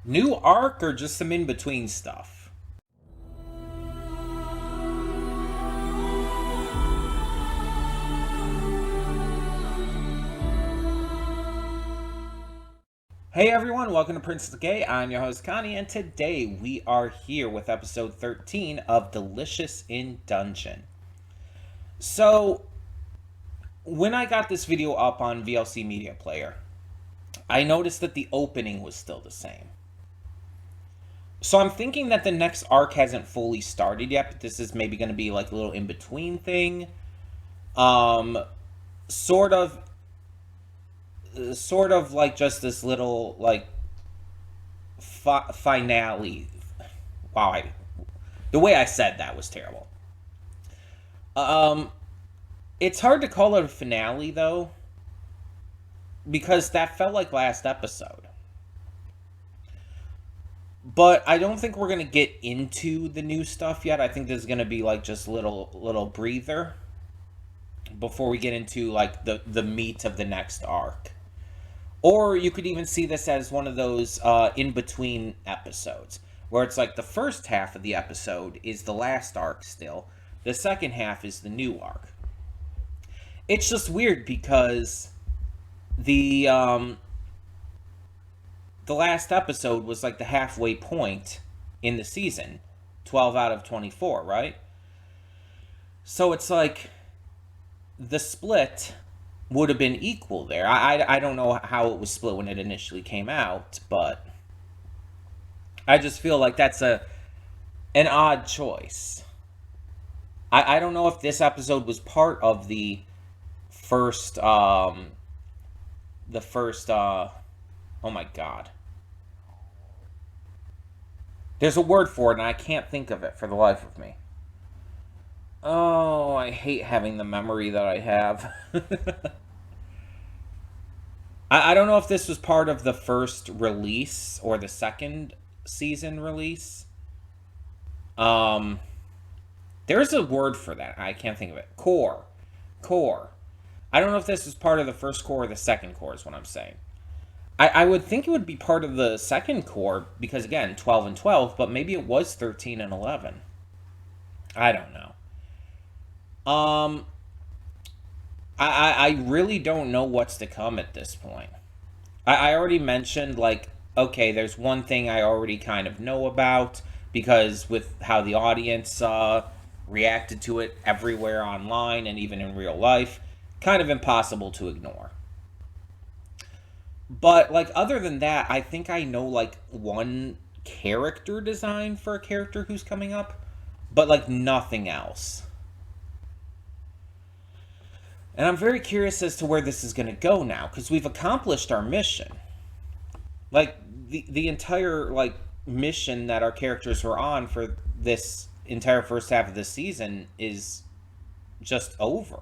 New arc or just some in-between stuff? Hey everyone, welcome to Prince of the Gay. I'm your host Connie, and today we are here with episode 13 of Delicious in Dungeon. So, when I got this video up on VLC Media Player, I noticed that the opening was still the same. So I'm thinking that the next arc hasn't fully started yet, but this is maybe going to be like a little in-between thing. Sort of like just this little like finale. Wow, the way I said that was terrible. It's hard to call it a finale though, because that felt like last episode. But I don't think we're gonna get into the new stuff yet. I think this is gonna be like just little breather before we get into like the meat of the next arc. Or you could even see this as one of those in-between episodes, where it's like the first half of the episode is the last arc still, the second half is the new arc. It's just weird because the last episode was like the halfway point in the season, 12 out of 24, right? So it's like the split would have been equal there. I don't know how it was split when it initially came out, but I just feel like that's an odd choice. I don't know if this episode was part of the first oh my god. There's a word for it and I can't think of it for the life of me. Oh, I hate having the memory that I have. I don't know if this was part of the first release or the second season release. There's a word for that. I can't think of it. Core. I don't know if this was part of the first core or the second core is what I'm saying. I would think it would be part of the second core because, again, 12 and 12, but maybe it was 13 and 11. I don't know. I really don't know what's to come at this point. I already mentioned, like, okay, there's one thing I already kind of know about, because with how the audience reacted to it everywhere online and even in real life, kind of impossible to ignore. But, like, other than that, I think I know, like, one character design for a character who's coming up, but, like, nothing else. And I'm very curious as to where this is going to go now, because we've accomplished our mission. Like, the entire, like, mission that our characters were on for this entire first half of the season is just over.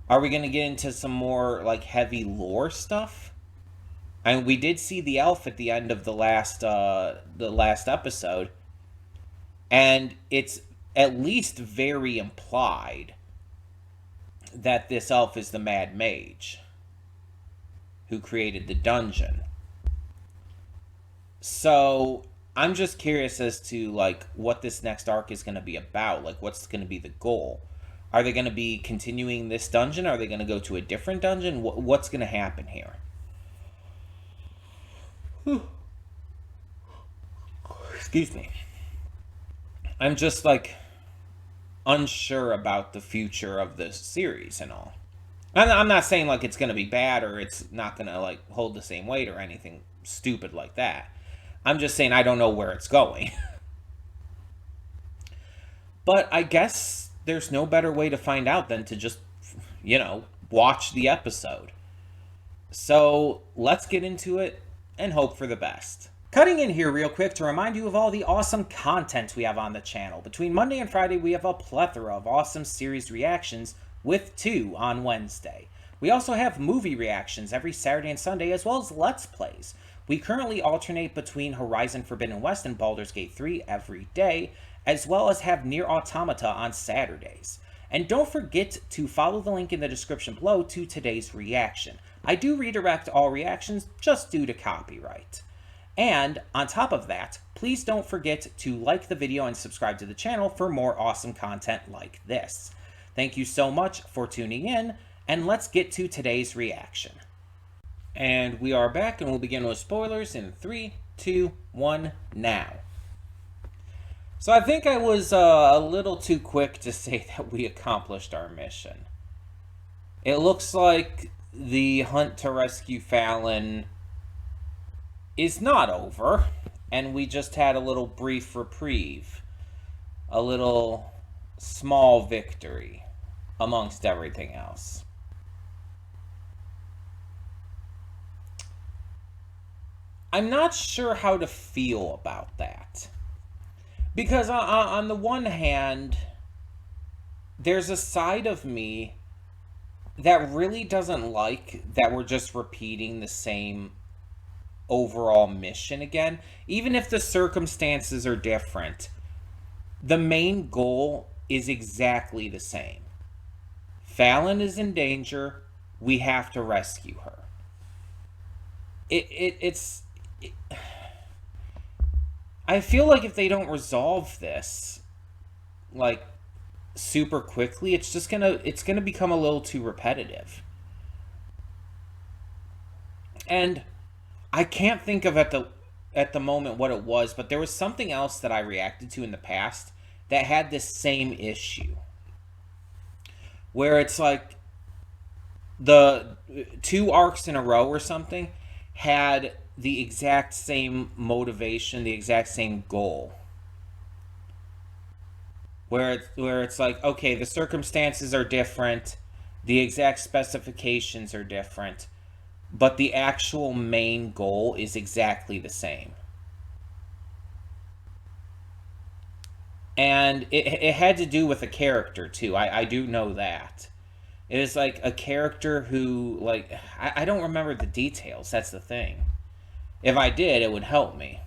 Are we going to get into some more, like, heavy lore stuff? I mean, we did see the elf at the end of the last episode, and it's at least very implied that this elf is the Mad Mage who created the dungeon. So I'm just curious as to like what this next arc is going to be about. Like, what's going to be the goal? Are they going to be continuing this dungeon? Are they going to go to a different dungeon? What's going to happen here? Excuse me. I'm just like unsure about the future of this series and all. I'm not saying like it's going to be bad or it's not going to like hold the same weight or anything stupid like that. I'm just saying I don't know where it's going. But I guess there's no better way to find out than to just, watch the episode. So let's get into it and hope for the best. Cutting in here real quick to remind you of all the awesome content we have on the channel. Between Monday and Friday, we have a plethora of awesome series reactions, with 2 on Wednesday. We also have movie reactions every Saturday and Sunday, as well as Let's Plays. We currently alternate between Horizon Forbidden West and Baldur's Gate 3 every day, as well as have Nier Automata on Saturdays. And don't forget to follow the link in the description below to today's reaction. I do redirect all reactions just due to copyright. And on top of that, please don't forget to like the video and subscribe to the channel for more awesome content like this. Thank you so much for tuning in, and let's get to today's reaction. And we are back, and we'll begin with spoilers in 3, 2, 1, now. So I think I was a little too quick to say that we accomplished our mission. It looks like the hunt to rescue Fallon is not over, and we just had a little brief reprieve, a little small victory amongst everything else. I'm not sure how to feel about that, because on the one hand, there's a side of me that really doesn't like that we're just repeating the same overall mission again. Even if the circumstances are different, the main goal is exactly the same. Fallon is in danger. We have to rescue her. I feel like if they don't resolve this like super quickly, it's gonna become a little too repetitive. And I can't think of at the moment what it was, but there was something else that I reacted to in the past that had this same issue, where it's like the 2 arcs in a row or something had the exact same motivation, the exact same goal. Where it's like, okay, the circumstances are different, the exact specifications are different, but the actual main goal is exactly the same. And it had to do with a character, too. I do know that. It is like a character who, like, I don't remember the details. That's the thing. If I did, it would help me.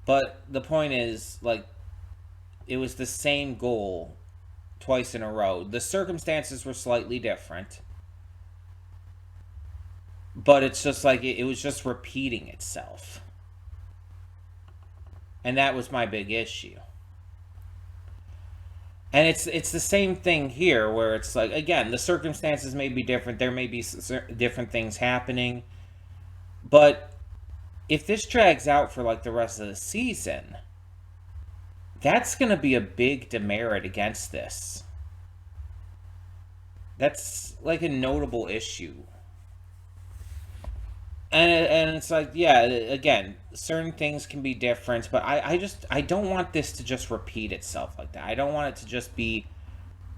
But the point is, like, it was the same goal twice in a row. The circumstances were slightly different, but it's just like it was just repeating itself. And that was my big issue. And it's the same thing here, where it's like, again, the circumstances may be different. There may be different things happening. But if this drags out for like the rest of the season, that's going to be a big demerit against this. That's like a notable issue. And it's like, yeah, again, certain things can be different, but I don't want this to just repeat itself like that. I don't want it to just be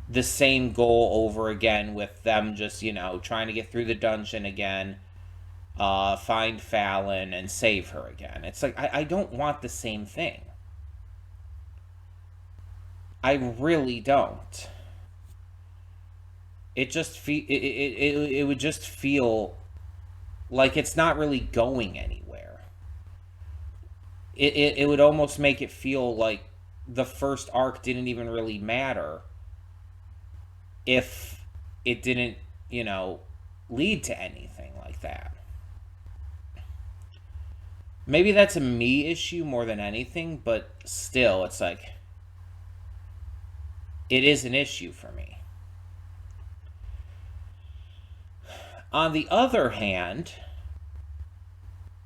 the same goal over again, with them just, trying to get through the dungeon again, find Fallon and save her again. It's like, I don't want the same thing. I really don't. It would just feel like it's not really going anywhere. It would almost make it feel like the first arc didn't even really matter if it didn't, lead to anything like that. Maybe that's a me issue more than anything, but still, it's like, it is an issue for me. On the other hand,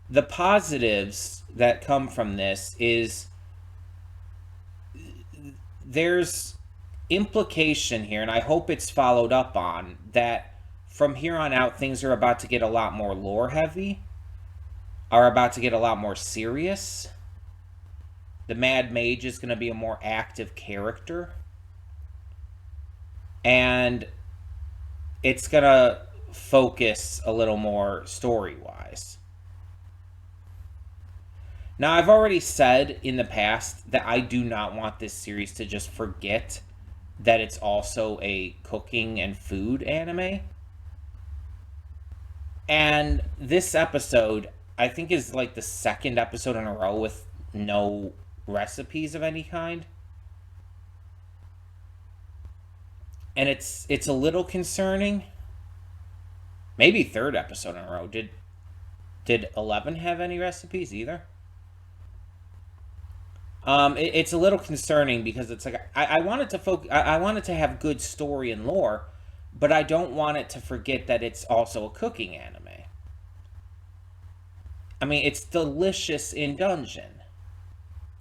the positives that come from this is there's implication here, and I hope it's followed up on, that from here on out, things are about to get a lot more lore heavy, are about to get a lot more serious. The Mad Mage is going to be a more active character, and it's going to focus a little more story-wise. Now, I've already said in the past that I do not want this series to just forget that it's also a cooking and food anime. And this episode, I think, is like the second episode in a row with no recipes of any kind. And it's a little concerning. Maybe third episode in a row. Did 11 have any recipes either? It's a little concerning because it's like I wanted to focus. I wanted to have good story and lore, but I don't want it to forget that it's also a cooking anime. I mean, it's delicious in dungeon.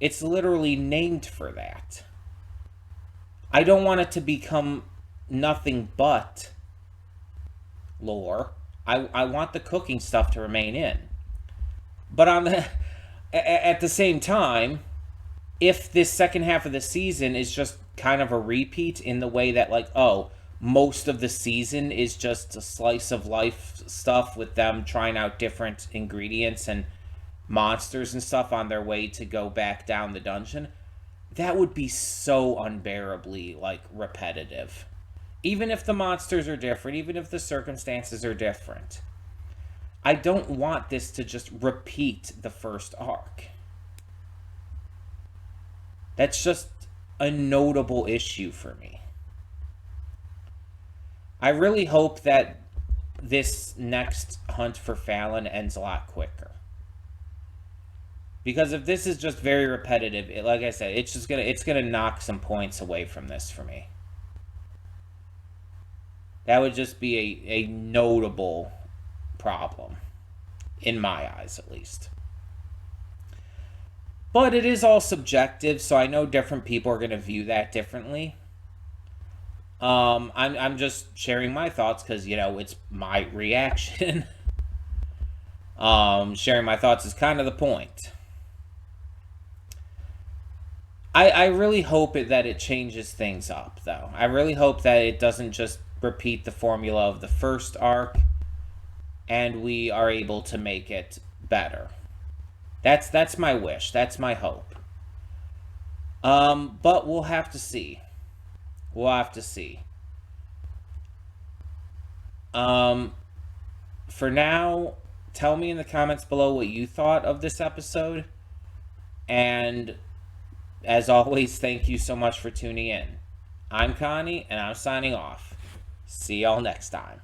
It's literally named for that. I don't want it to become nothing but lore. I want the cooking stuff to remain in. But on the at the same time, if this second half of the season is just kind of a repeat in the way that, like, oh, most of the season is just a slice of life stuff with them trying out different ingredients and monsters and stuff on their way to go back down the dungeon, that would be so unbearably, like, repetitive. Even if the monsters are different, even if the circumstances are different, I don't want this to just repeat the first arc. That's just a notable issue for me. I really hope that this next hunt for Fallon ends a lot quicker. Because if this is just very repetitive, like I said, it's gonna knock some points away from this for me. That would just be a notable problem. In my eyes, at least. But it is all subjective, so I know different people are going to view that differently. I'm just sharing my thoughts because, you know, it's my reaction. Sharing my thoughts is kind of the point. I really hope that it changes things up, though. I really hope that it doesn't just repeat the formula of the first arc, and we are able to make it better. That's my wish. That's my hope. But we'll have to see. We'll have to see. For now, tell me in the comments below what you thought of this episode. And as always, thank you so much for tuning in. I'm Connie, and I'm signing off. See y'all next time.